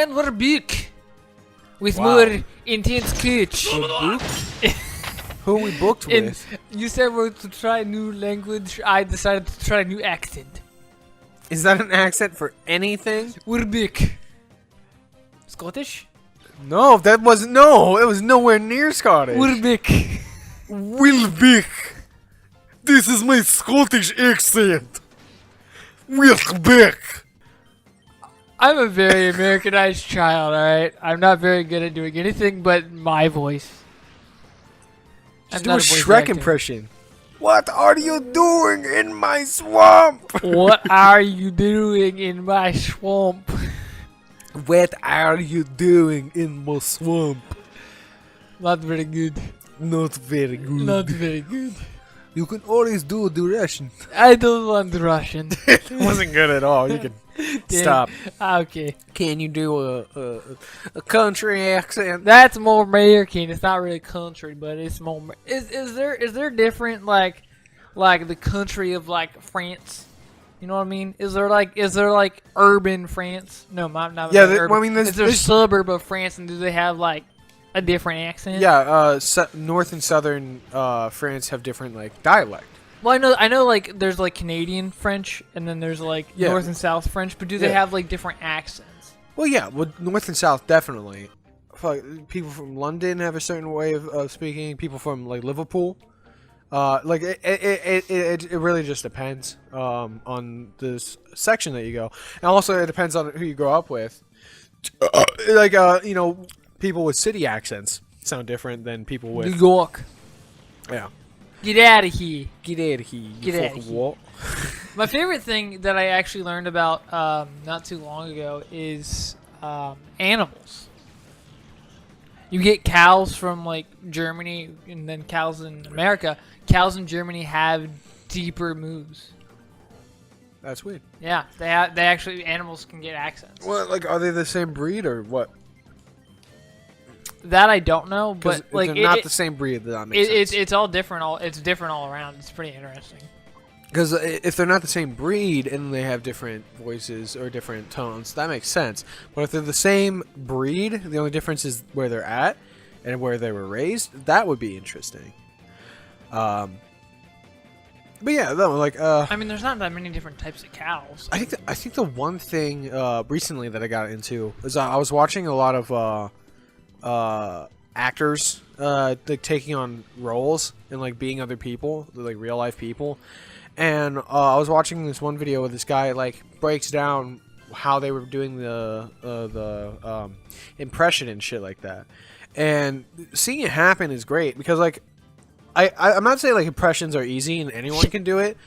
and we're back with more intense coach. Who we booked with? You said we're to try a new language. I decided to try a new accent. Is that an accent for anything? We're back. Scottish? No, that wasn't. No, it was nowhere near Scottish. We're back. Wilbeck. This is my Scottish accent. Wilbeck. I'm a very Americanized child, alright? I'm not very good at doing anything but my voice. Just do a Shrek impression. What are you doing in my swamp? What are you doing in my swamp? What are you doing in my swamp? Not very good. Not very good. Not very good. You can always do the Russian. I don't want the Russian. It wasn't good at all. You can stop. Okay. Can you do a country accent? That's more American. It's not really country, but it's more. Is there different like the country of like France? You know what I mean? Is there like urban France? No, not yeah. urban. Well, I mean, is there a suburb of France, and do they have like a different accent? Yeah. North and southern France have different like dialect. Well, I know, like there's like Canadian French, and then there's like North and South French. But do they have like different accents? Well, yeah. Well, North and South definitely. People from London have a certain way of speaking. People from like Liverpool. Like it really just depends on this section that you go, and also it depends on who you grow up with. Like you know, people with city accents sound different than people with New York. Yeah. Get out of here. Get out of here. Get out of here. My favorite thing that I actually learned about not too long ago is animals. You get cows from like Germany and then cows in America. Cows in Germany have deeper moves. That's weird. Yeah, they actually animals can get accents. Well, like, are they the same breed or what? That I don't know, but if like they're not the same breed, that makes sense. It's all different. It's different all around. It's pretty interesting. Because if they're not the same breed and they have different voices or different tones, that makes sense. But if they're the same breed, the only difference is where they're at and where they were raised. That would be interesting. But yeah, no, like I mean, there's not that many different types of cows. I think the one thing recently that I got into is I was watching a lot of actors like taking on roles and like being other people, like real life people. And I was watching this one video where this guy like breaks down how they were doing the impression and shit like that. And seeing it happen is great because like I'm not saying like impressions are easy and anyone can do it,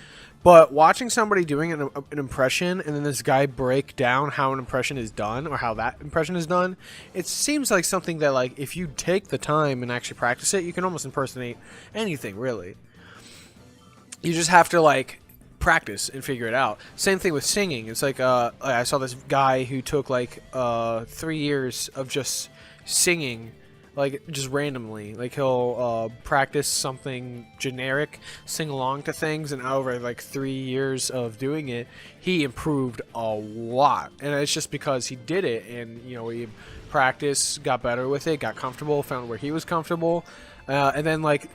but watching somebody doing an impression and then this guy break down how an impression is done or how that impression is done, it seems like something that like if you take the time and actually practice it, you can almost impersonate anything really. You just have to like practice and figure it out. Same thing with singing. It's like I saw this guy who took like 3 years of just singing, like just randomly. Like he'll practice something generic, sing along to things, and over like 3 years of doing it, he improved a lot. And it's just because he did it, and you know, he practiced, got better with it, got comfortable, found where he was comfortable, and then like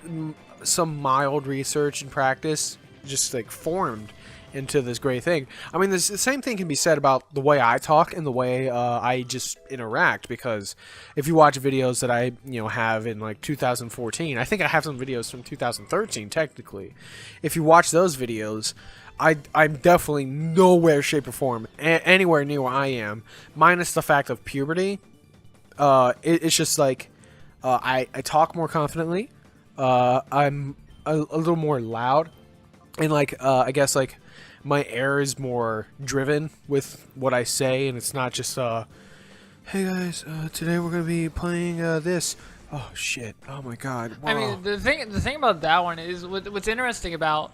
some mild research and practice just like formed into this great thing. I mean, the same thing can be said about the way I talk and the way I just interact, because if you watch videos that I have in like 2014, I think I have some videos from 2013 technically. If you watch those videos, I'm definitely nowhere, shape, or form anywhere near where I am, minus the fact of puberty. It's just like I talk more confidently. I'm a little more loud, and like I guess like my air is more driven with what I say, and it's not just hey guys, today we're gonna be playing this. Oh shit! Oh my god! Wow. I mean, the thing about that one is what's interesting about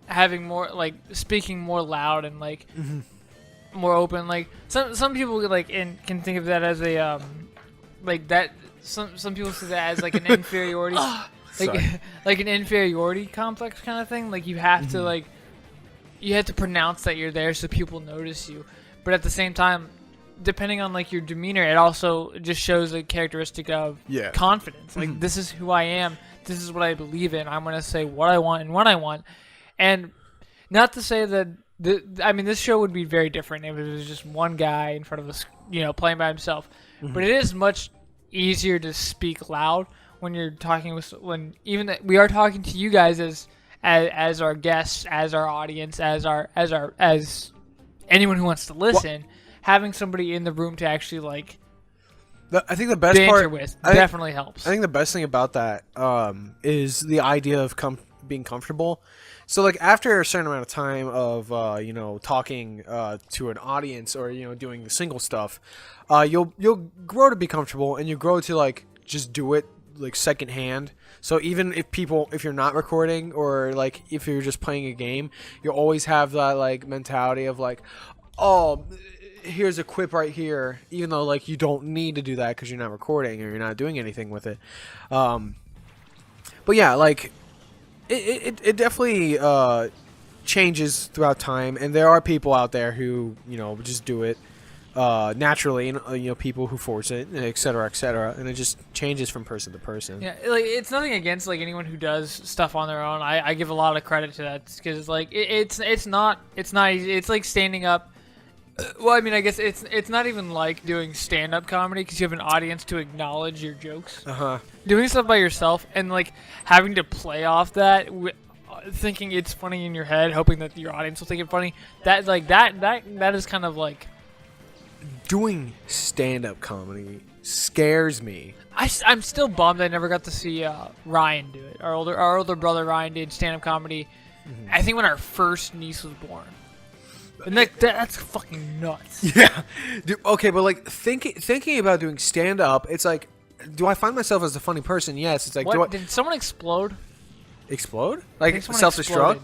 having more like speaking more loud and like more open. Like some people like can think of that as a like that. Some people see that as like an inferiority, like an inferiority complex kind of thing. Like you have to like you have to pronounce that you're there so people notice you. But at the same time, depending on like your demeanor, it also just shows a characteristic of confidence. Like this is who I am. This is what I believe in. I'm gonna say what I want and when I want. And not to say that I mean this show would be very different if it was just one guy in front of us, playing by himself. But it is much easier to speak loud when you're talking we are talking to you guys as our guests, as our audience, as anyone who wants to listen. Having somebody in the room to actually like I think the best banter part with definitely helps. I think the best thing about that is the idea of being comfortable. So like after a certain amount of time of talking to an audience or doing the single stuff, you'll grow to be comfortable, and you grow to like just do it like secondhand. So even if you're not recording, or like if you're just playing a game, you always have that like mentality of like, oh, here's a quip right here, even though like you don't need to do that because you're not recording or you're not doing anything with it. But yeah, like it definitely changes throughout time, and there are people out there who just do it naturally, and people who force it, et cetera, and it just changes from person to person. Yeah, like it's nothing against like anyone who does stuff on their own. I give a lot of credit to that because like it's not easy. It's like standing up. Well, I mean, I guess it's not even like doing stand-up comedy because you have an audience to acknowledge your jokes. Doing stuff by yourself and like having to play off that, thinking it's funny in your head, hoping that your audience will think it funny. That is kind of like doing stand-up comedy scares me. I'm still bummed I never got to see Ryan do it. Our older brother Ryan did stand-up comedy. I think when our first niece was born. And that's fucking nuts. Yeah. Dude, okay, but like thinking about doing stand up, it's like, do I find myself as a funny person? Yes. It's like, did someone explode? Explode? Like self-destruct?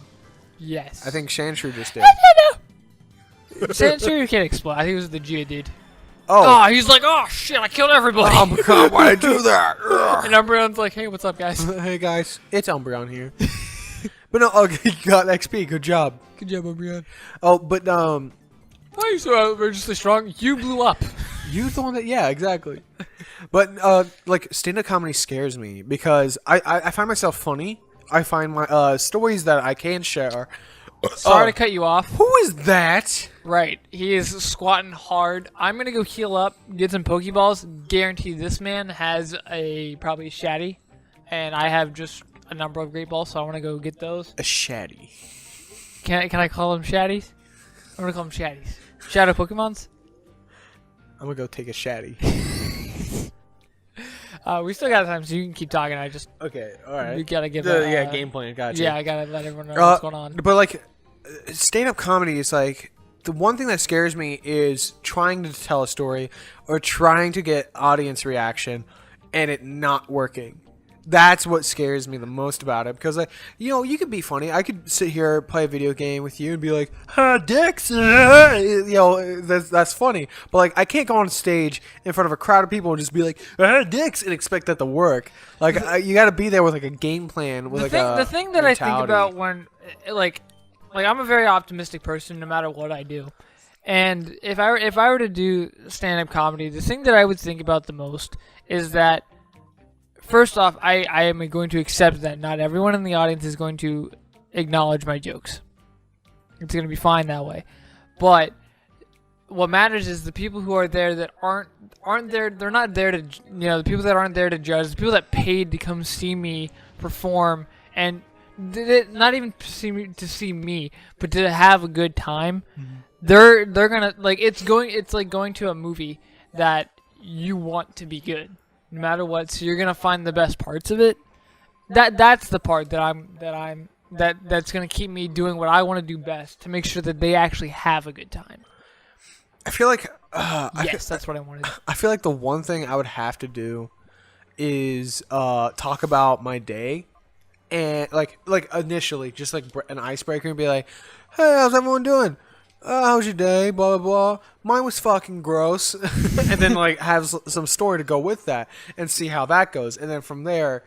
Yes. I think Shanshu just did. Shanshu can't explode. I think it was the Gia dude. Oh, he's like, oh shit, I killed everybody. Why'd I do that? And Umbreon's like, hey, what's up, guys? Hey guys, it's Umbreon here. But no, okay, you got XP. Good job. Good job, Umbreon. Oh, but why are you so outrageously strong? You blew up. You the one that, yeah, exactly. But like stand-up comedy scares me because I find myself funny. I find my stories that I can share. Sorry to cut you off. Who is that? Right, he is squatting hard. I'm gonna go heal up, get some Pokeballs. Guarantee this man has probably a Shatty, and I have just a number of Great Balls, so I want to go get those. A Shatty. Can I call them Shatties? I'm gonna call them Shatties. Shadow Pokemons. I'm gonna go take a Shatty. We still got time, so you can keep talking. Okay, all right. We gotta give game plan. Gotcha. Yeah, I gotta let everyone know what's going on. But like, stand-up comedy is like the one thing that scares me is trying to tell a story or trying to get audience reaction and it not working. That's what scares me the most about it, because like, you could be funny. I could sit here, play a video game with you and be like, dicks, that's funny. But like, I can't go on stage in front of a crowd of people and just be like, dicks, and expect that to work. Like, you got to be there with like a game plan. With the thing that mentality. I think about when like I'm a very optimistic person no matter what I do. And if I were to do stand-up comedy, the thing that I would think about the most is that, first off, I am going to accept that not everyone in the audience is going to acknowledge my jokes. It's going to be fine that way. But what matters is the people who are there that aren't there. They're not there to, the people that aren't there to judge, the people that paid to come see me perform, and not even to see me, but to have a good time. Mm-hmm. They're gonna it's like going to a movie that you want to be good. No matter what, so you're gonna find the best parts of it. That's the part that's gonna keep me doing what I want to do best, to make sure that they actually have a good time. I feel like that's what I wanted. I feel like the one thing I would have to do is talk about my day, and like initially just like an icebreaker and be like, hey, how's everyone doing? How's your day? Blah, blah, blah. Mine was fucking gross. And then, like, have some story to go with that and see how that goes. And then from there,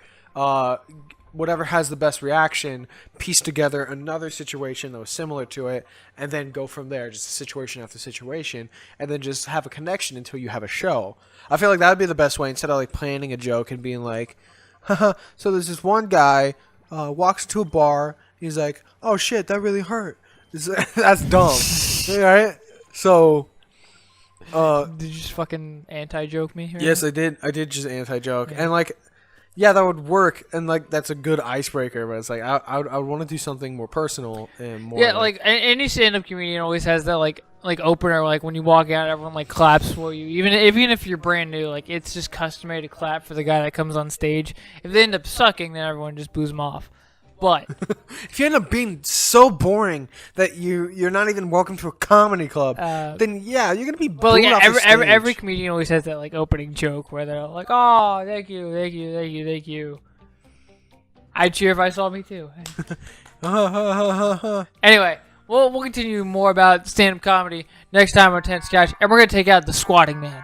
whatever has the best reaction, piece together another situation that was similar to it, and then go from there, just situation after situation, and then just have a connection until you have a show. I feel like that would be the best way, instead of like planning a joke and being like, haha, so there's this one guy walks to a bar, he's like, oh shit, that really hurt. That's dumb. Right? So Did you just fucking anti-joke me? yes, I did just anti-joke. Yeah. And like, yeah, that would work, and like that's a good icebreaker, but it's like I would want to do something more personal and more. Yeah, like any stand-up comedian always has that like opener, like when you walk out, everyone like claps for you. Even if you're brand new, like it's just customary to clap for the guy that comes on stage. If they end up sucking, then everyone just boos them off. But if you end up being so boring that you're not even welcome to a comedy club, then yeah, you're gonna be booed off the stage. Every comedian always has that like opening joke where they're like, "Oh, thank you, thank you, thank you, thank you." I'd cheer if I saw me too. Anyway, we'll continue more about stand-up comedy next time on 10th Sketch, and we're gonna take out the squatting man.